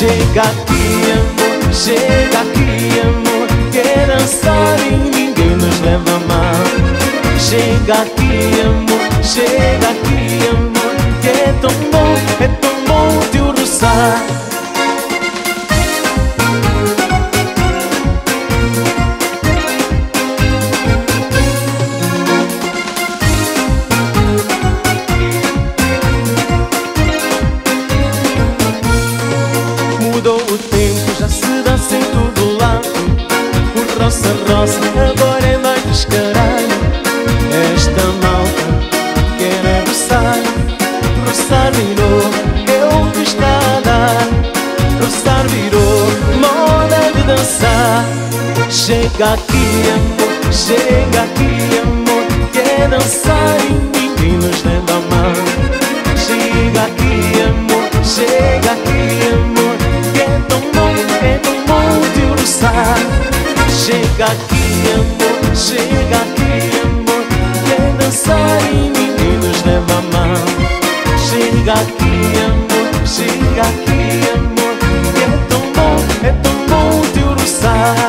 Chega aqui, amor, chega aqui, amor, quer dançar e ninguém nos leva a mal. Chega aqui, amor, chega aqui, amor, que é tão bom te roçar. Mudou o tempo, já se dança em todo lado. O roça, agora é mais descarado. Esta malta quer roçar. Roçar virou, é o que está a dar. Roçar virou, moda de dançar. Chega aqui, amor, chega aqui, amor, quer dançar e ninguém nos leva a mal. Chega aqui, amor, chega aqui, amor, é tão bom te roçar. Chega aqui, amor, chega aqui, amor, quer dançar e ninguém nos leva a mal. Chega aqui, amor, chega aqui, amor, é tão bom te roçar.